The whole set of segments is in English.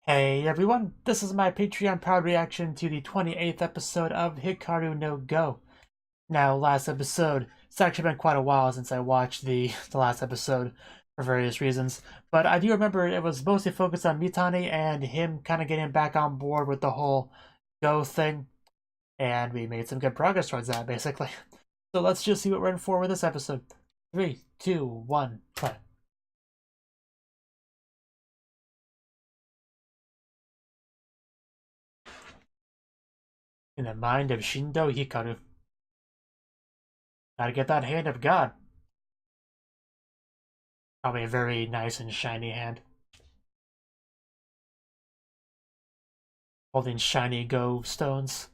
Hey everyone, this is my Patreon proud reaction to the 28th episode of Hikaru no Go. Now, last episode, it's actually been quite a while since I watched the last episode for various reasons, but I do remember it was mostly focused on Mitani and him kind of getting back on board with the whole Go thing, and we made some good progress towards that, basically. So let's just see what we're in for with this episode. 3, 2, 1, play. In the mind of Shindo Hikaru. Gotta get that hand of God. Probably a very nice and shiny hand. Holding shiny Go stones.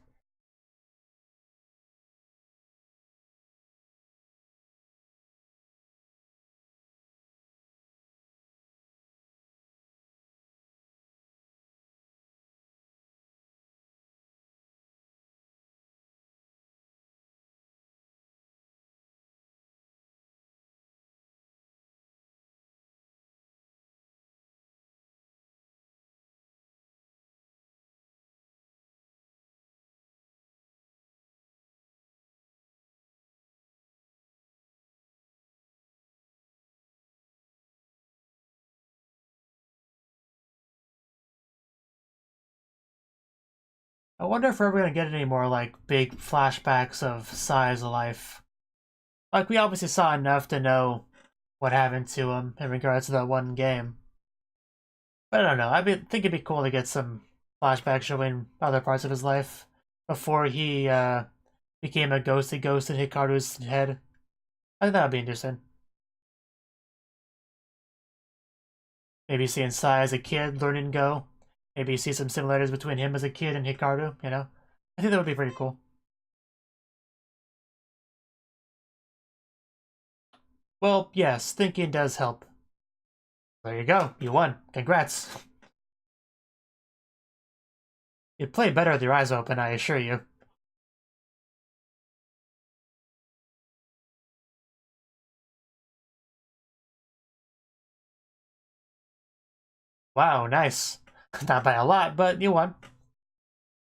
I wonder if we're ever gonna get any more like big flashbacks of Sai's life. Like we obviously saw enough to know what happened to him in regards to that one game. But I don't know. Think it'd be cool to get some flashbacks showing other parts of his life before he became a ghosty ghost in Hikaru's head. I think that would be interesting. Maybe seeing Sai as a kid learning Go. Maybe see some similarities between him as a kid and Hikaru, you know? I think that would be pretty cool. Well, yes, thinking does help. There you go, you won. Congrats. You play better with your eyes open, I assure you. Wow, nice. Not by a lot, but you won.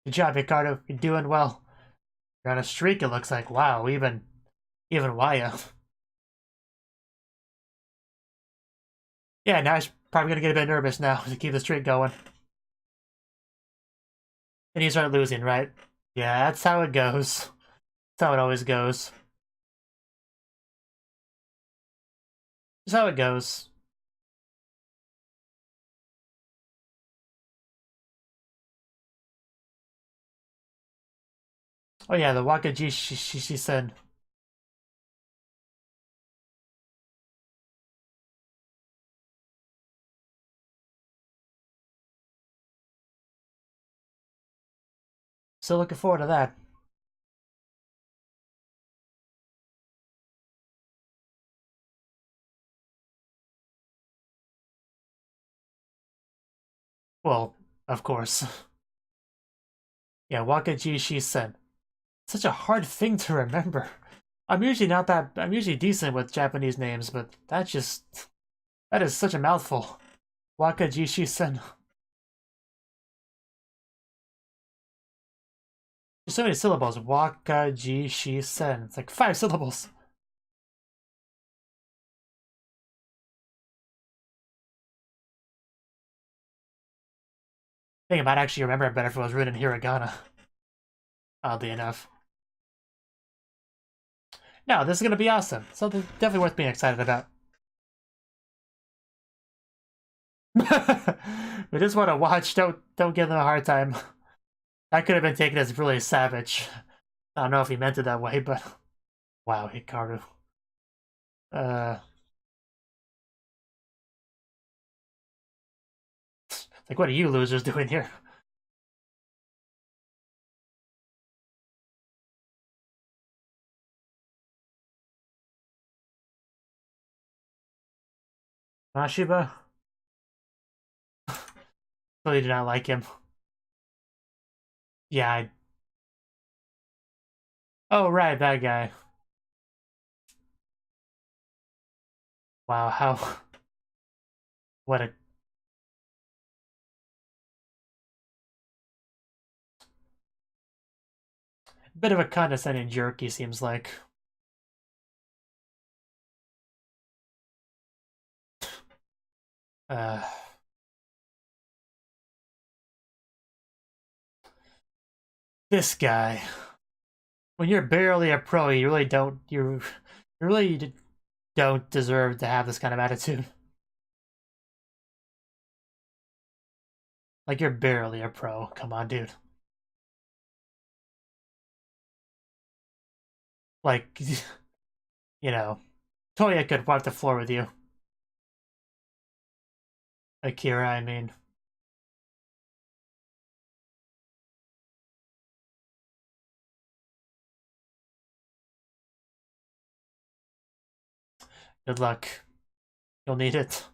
Good job, Ricardo. You're doing well. You're on a streak, it looks like. Wow, even Waya. Yeah, now he's probably gonna get a bit nervous now to keep the streak going. And you start losing, right? Yeah, that's how it goes. That's how it always goes. That's how it goes. Oh yeah, the Wakaji she said. So looking forward to that. Well, of course. Yeah, Wakaji she said. Such a hard thing to remember. I'm usually decent with Japanese names, but that is such a mouthful. Wakajishi-sen. There's so many syllables. Wakajishi-sen. It's like 5 syllables. I think I might actually remember it better if it was written in hiragana. Oddly enough. No, this is gonna be awesome. Something definitely worth being excited about. We just want to watch. Don't give them a hard time. That could have been taken as really savage. I don't know if he meant it that way, but wow, Hikaru. Uh, like what are you losers doing here? Mashiba? Really do not like him. Yeah, oh right, that guy. Wow, how what a Bit of a condescending jerk, he seems like. Uh, this guy. When you're barely a pro, you really don't. You really don't deserve to have this kind of attitude. Like, you're barely a pro. Come on, dude. Like, you know, Toya could wipe the floor with you. Akira, I mean. Good luck. You'll need it.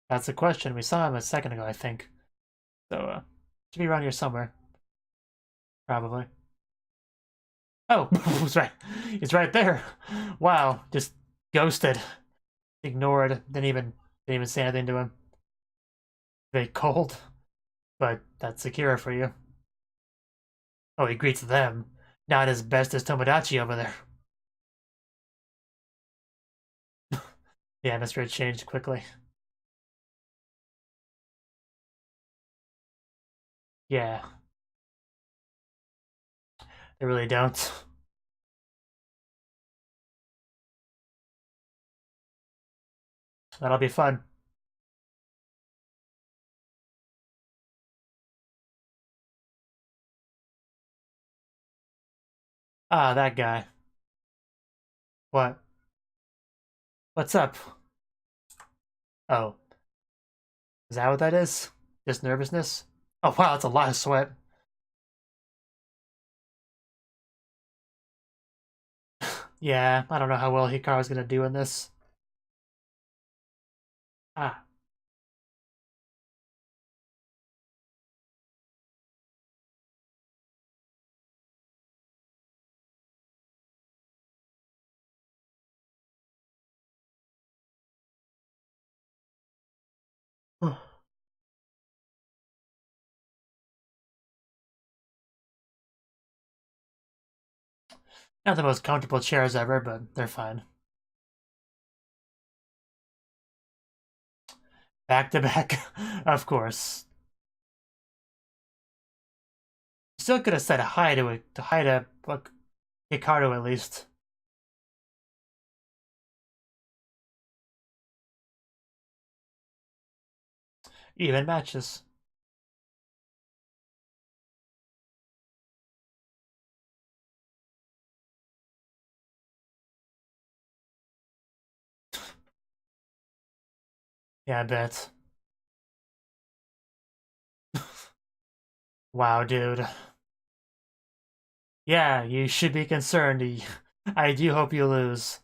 That's the question. We saw him a second ago, I think. So, should be around here somewhere. Probably. Oh, he's right. He's right there. Wow, just ghosted. Ignored. Didn't even say anything to him. Very cold. But that's Akira for you. Oh, he greets them. Not as best as Tomodachi over there. The atmosphere changed quickly. Yeah. They really don't. That'll be fun. Ah, that guy. What? What's up? Oh. Is that what that is? Just nervousness? Oh wow, that's a lot of sweat. Yeah, I don't know how well Hikaru's gonna do in this. Ah. Not the most comfortable chairs ever, but they're fine. Back to back, of course. Still could have said hi to it, to hi to like, Hikaru at least. Even matches. Yeah, I bet. Wow, dude. Yeah, you should be concerned. I do hope you lose.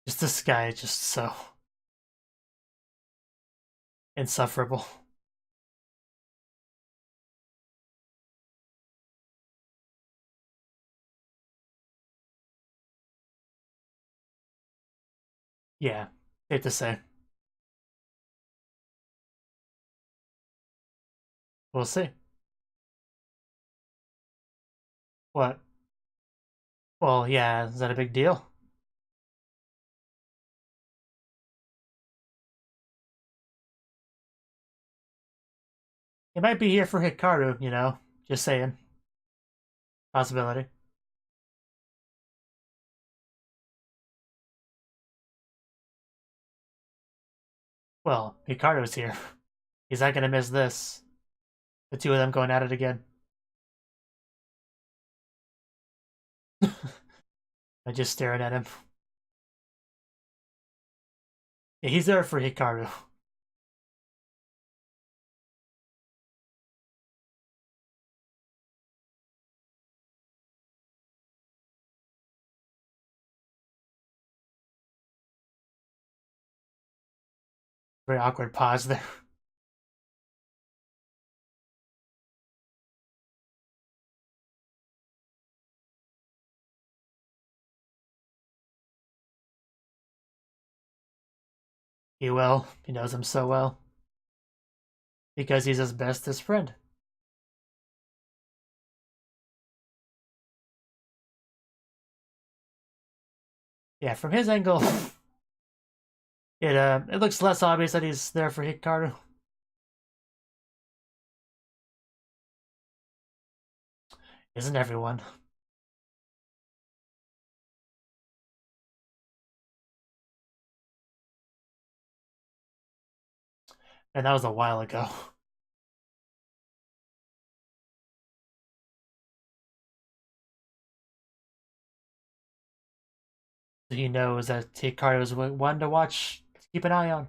Just this guy, just so insufferable. Yeah, safe to say. We'll see. What? Well, yeah, is that a big deal? He might be here for Hikaru, you know? Just saying. Possibility. Well, Hikaru's here. He's not gonna miss this. The two of them going at it again. I'm just staring at him. Yeah, he's there for Hikaru. Very awkward pause there. He will. He knows him so well. Because he's his bestest friend. Yeah, from his angle, it looks less obvious that he's there for Hikaru. Isn't everyone? And that was a while ago. He knows that Hikaru is one to watch, to keep an eye on.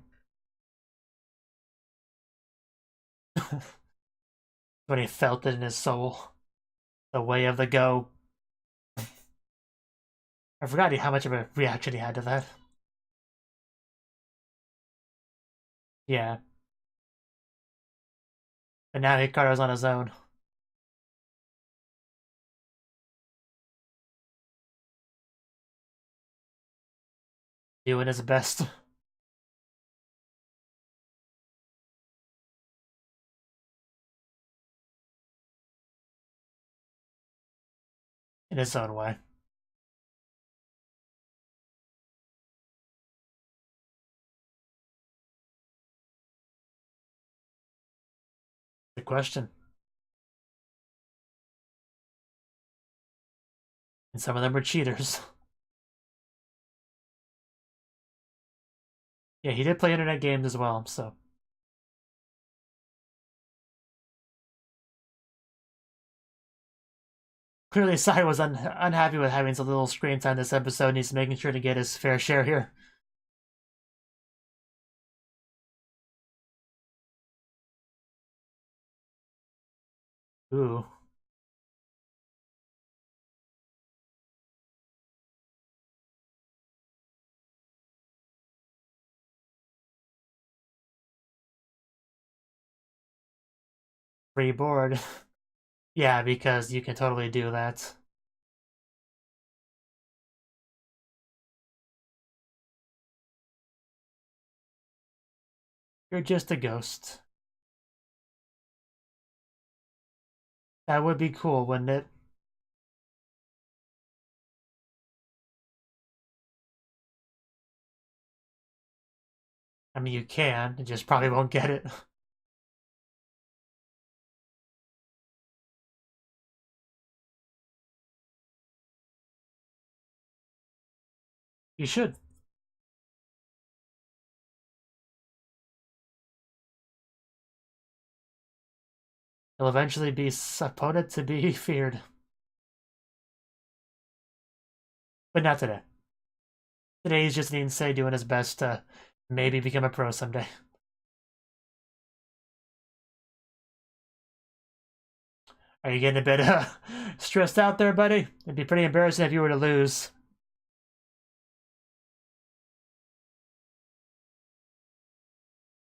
When he felt it in his soul. The way of the go. I forgot how much of a reaction he had to that. Yeah. And now Hikaru's on his own. Doing his best. In his own way. Good question. And some of them are cheaters. Yeah, he did play internet games as well, so. Clearly, Sai was unhappy with having so little screen time this episode, and he's making sure to get his fair share here. Ooh. Free board. Yeah, because you can totally do that. You're just a ghost. That would be cool, wouldn't it? I mean, you can, you just probably won't get it. You should. He'll eventually be opponent to be feared. But not today. Today he's just an Insei doing his best to maybe become a pro someday. Are you getting a bit stressed out there, buddy? It'd be pretty embarrassing if you were to lose.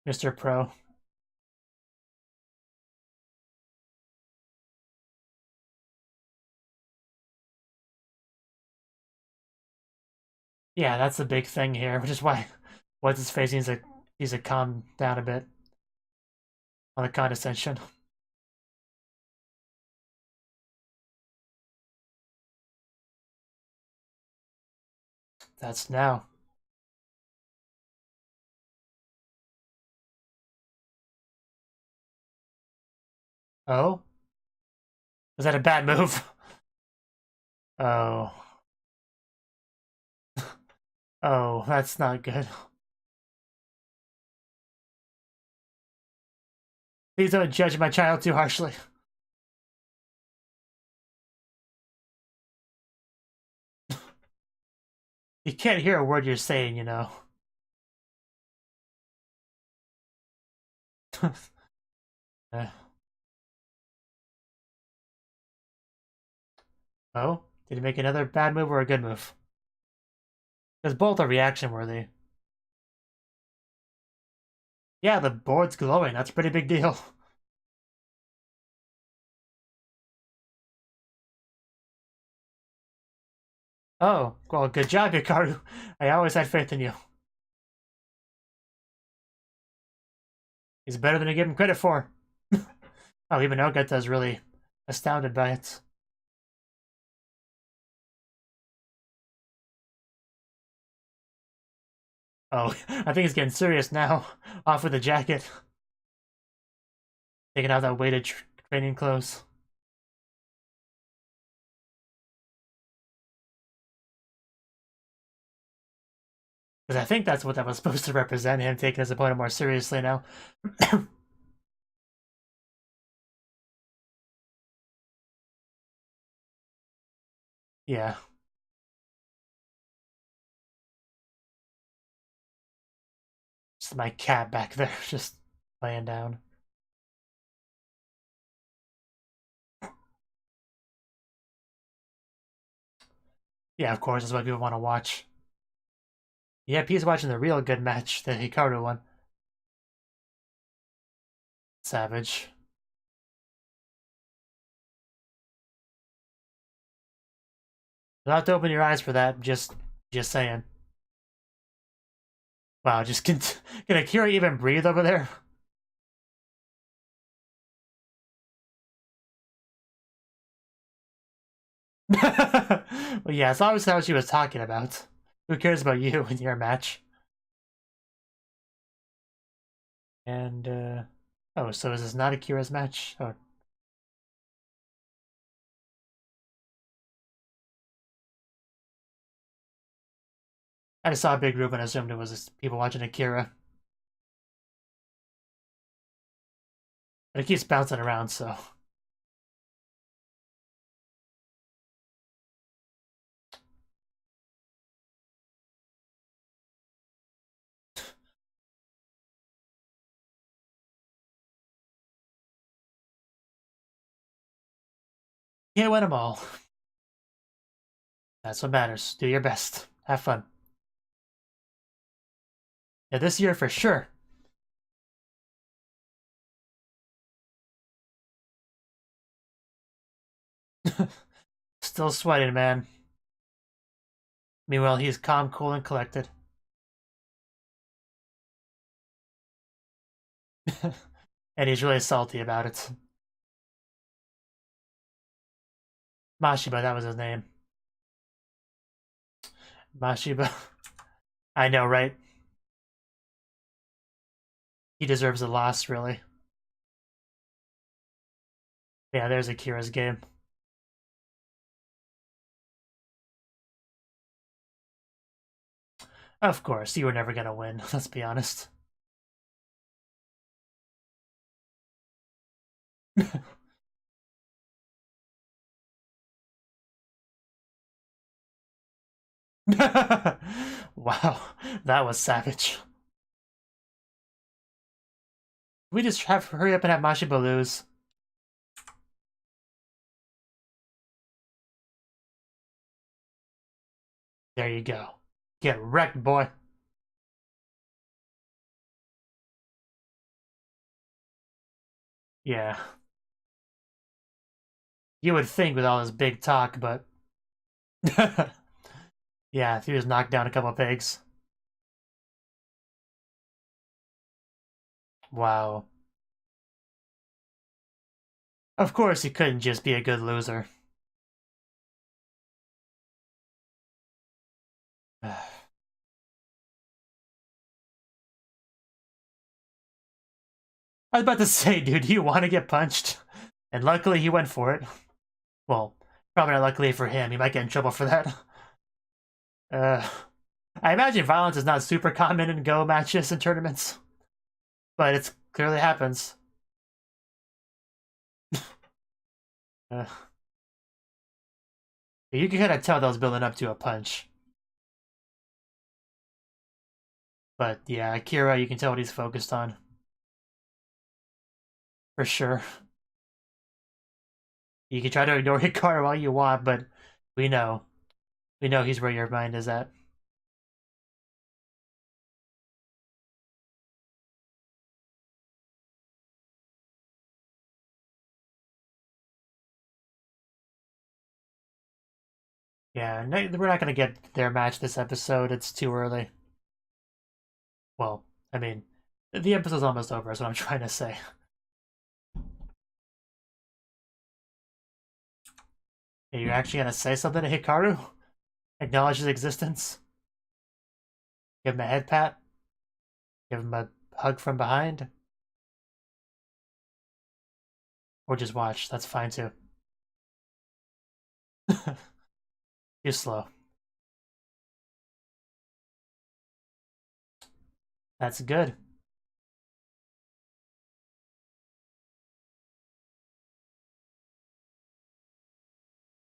Mr. Pro. Yeah, that's the big thing here, which is why what's his face needs to calm down a bit on the condescension. That's now. Oh? Was that a bad move? Oh. Oh, that's not good. Please don't judge my child too harshly. You can't hear a word you're saying, you know. uh, oh? Did he make another bad move or a good move? Because both are reaction worthy. Yeah, the board's glowing. That's a pretty big deal. Oh, well, good job, Hikaru. I always had faith in you. He's better than I give him credit for. Oh, even Ogata is really astounded by it. Oh, I think he's getting serious now. Off with the jacket. Taking out that weighted training clothes. Because I think that's what that was supposed to represent, him taking his opponent more seriously now. Yeah. Just my cat back there, just laying down. Yeah, of course, that's what people want to watch. Yep, he's watching the real good match, the Hikaru one. Savage. You'll have to open your eyes for that, just saying. Wow, just can Akira even breathe over there? Well, yeah, it's obviously what she was talking about. Who cares about you in your match? And, oh, so is this not Akira's match? Oh. I just saw a big group and assumed it was just people watching Akira. But it keeps bouncing around, so. Can't win them all. That's what matters. Do your best. Have fun. Yeah, this year for sure. Still sweating, man. Meanwhile, he's calm, cool, and collected. And he's really salty about it. Mashiba, that was his name. Mashiba. I know, right? He deserves a loss, really. Yeah, there's Akira's game. Of course, you were never gonna win, let's be honest. Wow, that was savage. We just have hurry up and have Mashiba lose. There you go. Get wrecked, boy. Yeah. You would think with all this big talk, but... yeah, if he just knocked down a couple of pigs. Wow. Of course he couldn't just be a good loser. I was about to say, dude, do you want to get punched? And luckily he went for it. Well, probably not luckily for him. He might get in trouble for that. I imagine violence is not super common in Go matches and tournaments. But it clearly happens. uh, you can kind of tell that was building up to a punch. But yeah, Akira, you can tell what he's focused on. For sure. You can try to ignore Hikaru all you want, but we know. We know he's where your mind is at. Yeah, no, we're not gonna get their match this episode. It's too early. Well, I mean, The episode's almost over, is what I'm trying to say. Are you actually gonna say something to Hikaru? Acknowledge his existence? Give him a head pat? Give him a hug from behind? Or just watch, that's fine too. You're slow. That's good.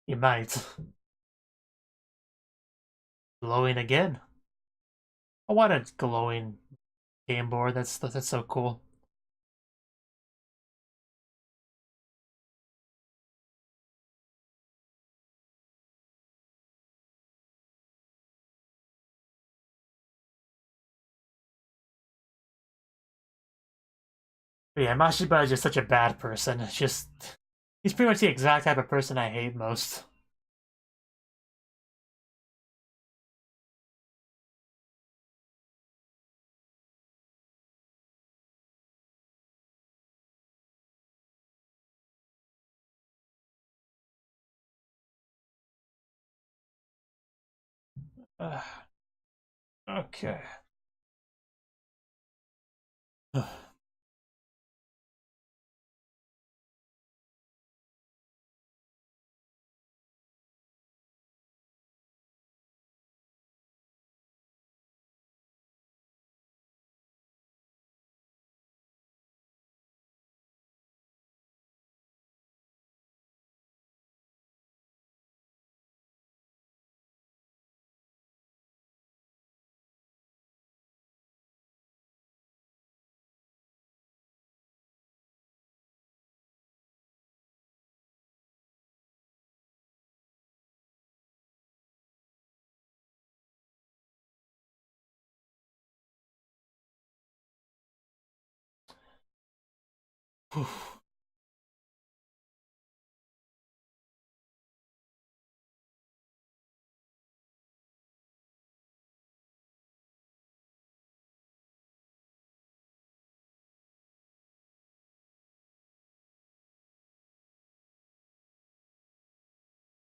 You might. Glowing again? I want a glowing game board. That's so cool. But yeah, Mashiba is just such a bad person. It's just he's pretty much the exact type of person I hate most. Okay.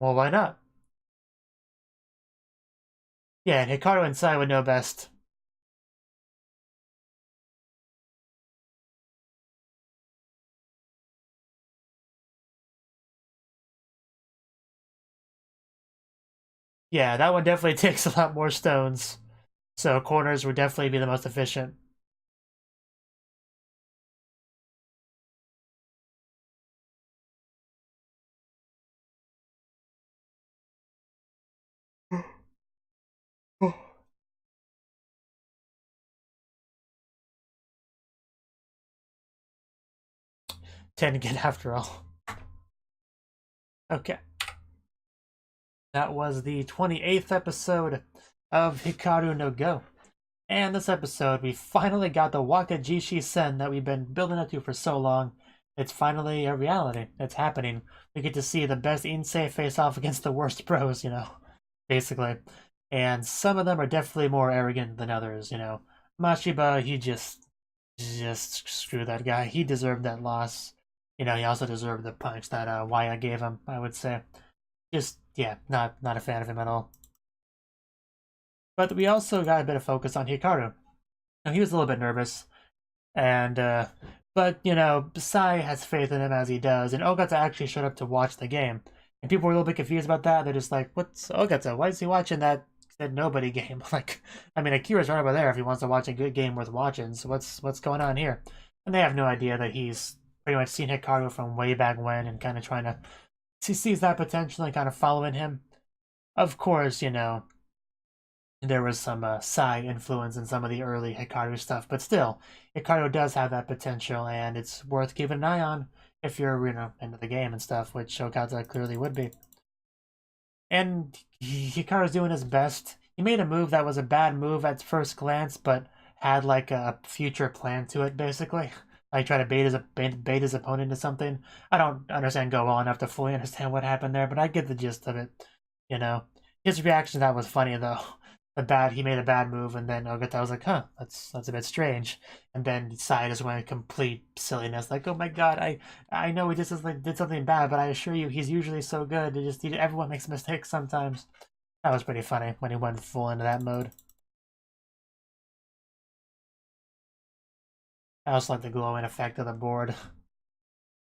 Well, why not? Yeah, and Hikaru and Sai would know best. Yeah, that one definitely takes a lot more stones. So corners would definitely be the most efficient. Ten again after all. Okay. That was the 28th episode of Hikaru no Go. And this episode, we finally got the Wakajishi Sen that we've been building up to for so long. It's finally a reality. It's happening. We get to see the best Insei face off against the worst pros, basically. And some of them are definitely more arrogant than others, Mashiba, he just screw that guy. He deserved that loss. He also deserved the punch that Waya gave him, I would say. Just, yeah, not a fan of him at all. But we also got a bit of focus on Hikaru. Now, he was a little bit nervous, and but Sai has faith in him as he does, and Ogata actually showed up to watch the game, and people were a little bit confused about that. They're just like, "What's Ogata? Why is he watching that said nobody game?" Like, I mean, Akira's right over there if he wants to watch a good game worth watching. So what's going on here? And they have no idea that he's pretty much seen Hikaru from way back when, and kind of trying to sees that potential and kind of following him. Of course, there was some Sai influence in some of the early Hikaru stuff, but still, Hikaru does have that potential, and it's worth keeping an eye on if you're, into the game and stuff, which Ogata clearly would be. And Hikaru's doing his best. He made a move that was a bad move at first glance, but had like a future plan to it, basically. Like try to bait his opponent into something. I don't understand Go well enough to fully understand what happened there, but I get the gist of it. His reaction to that was funny though. he made a bad move, and then Ogata was like, huh, that's a bit strange. And then Sai just went complete silliness, like, oh my god, I know he just did something bad, but I assure you he's usually so good. Everyone makes mistakes sometimes. That was pretty funny when he went full into that mode. I also like the glowing effect of the board.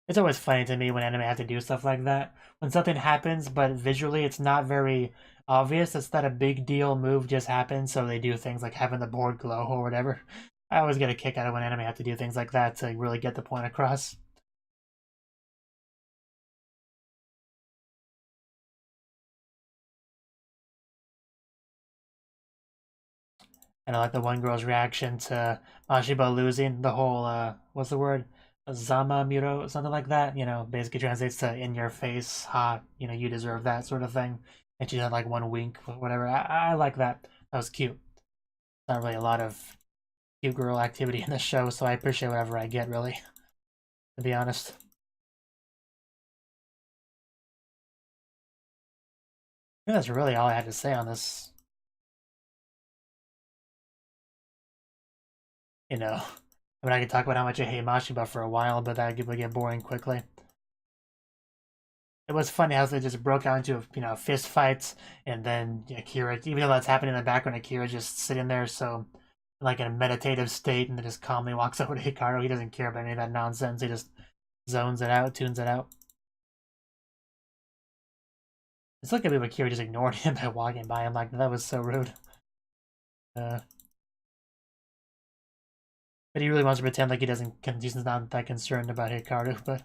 It's always funny to me when anime have to do stuff like that. When something happens, but visually it's not very obvious. It's that a big deal move just happened, so they do things like having the board glow or whatever. I always get a kick out of when anime have to do things like that to really get the point across. And I like the one girl's reaction to Mashiba losing the whole, what's the word? Zama Muro, something like that. Basically translates to in your face, ha, you deserve that sort of thing. And she had like one wink, whatever. I like that. That was cute. Not really a lot of cute girl activity in the show, so I appreciate whatever I get, really, to be honest. I think that's really all I had to say on this. I could talk about how much I hate Mashiba for a while, but that would get boring quickly. It was funny how they just broke out into, fist fights, and then Akira, even though that's happening in the background, Akira just sitting there, so, like, in a meditative state, and then just calmly walks over to Hikaru. He doesn't care about any of that nonsense. He just zones it out, tunes it out. It's like if Akira just ignored him by walking by him. Like, that was so rude. But he really wants to pretend like he's not that concerned about Hikaru, but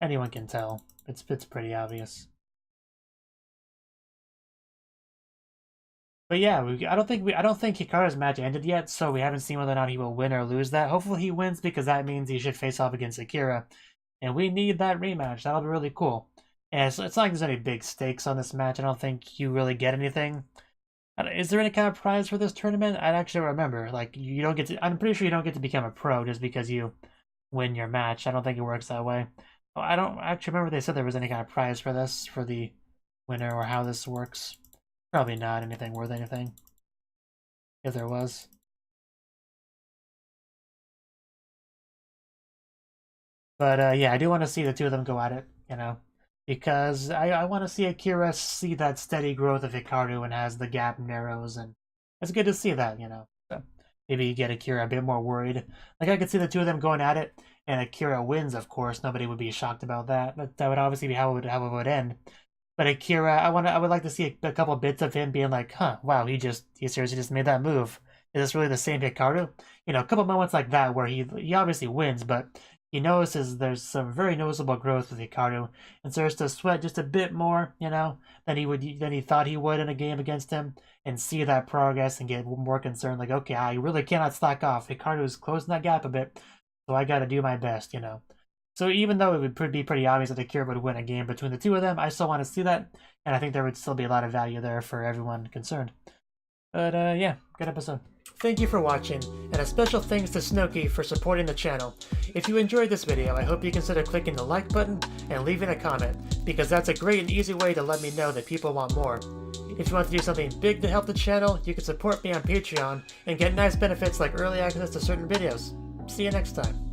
anyone can tell. It's pretty obvious. But yeah, I don't think Hikaru's match ended yet, so we haven't seen whether or not he will win or lose that. Hopefully he wins, because that means he should face off against Akira, and we need that rematch. That'll be really cool. And it's not like there's any big stakes on this match. I don't think you really get anything. Is there any kind of prize for this tournament? I actually remember. Like, you don't get to. I'm pretty sure you don't get to become a pro just because you win your match. I don't think it works that way. Oh, I don't actually remember they said there was any kind of prize for this, for the winner, or how this works. Probably not anything worth anything. If there was. But yeah, I do want to see the two of them go at it, because I want to see Akira see that steady growth of Hikaru and as the gap narrows, and it's good to see that, So maybe you get Akira a bit more worried. Like, I could see the two of them going at it, and Akira wins, of course. Nobody would be shocked about that. That would obviously be how it would end. But Akira, I would like to see a couple bits of him being like, huh, wow, he seriously just made that move. Is this really the same Hikaru? A couple moments like that where he obviously wins, but he notices there's some very noticeable growth with Hikaru, and starts to sweat just a bit more, than he thought he would in a game against him, and see that progress and get more concerned, like, okay, I really cannot slack off. Hikaru is closing that gap a bit, so I gotta do my best, So even though it would be pretty obvious that Akira would win a game between the two of them, I still want to see that, and I think there would still be a lot of value there for everyone concerned. But yeah, good episode. Thank you for watching, and a special thanks to Cnouki for supporting the channel. If you enjoyed this video, I hope you consider clicking the like button and leaving a comment, because that's a great and easy way to let me know that people want more. If you want to do something big to help the channel, you can support me on Patreon and get nice benefits like early access to certain videos. See you next time.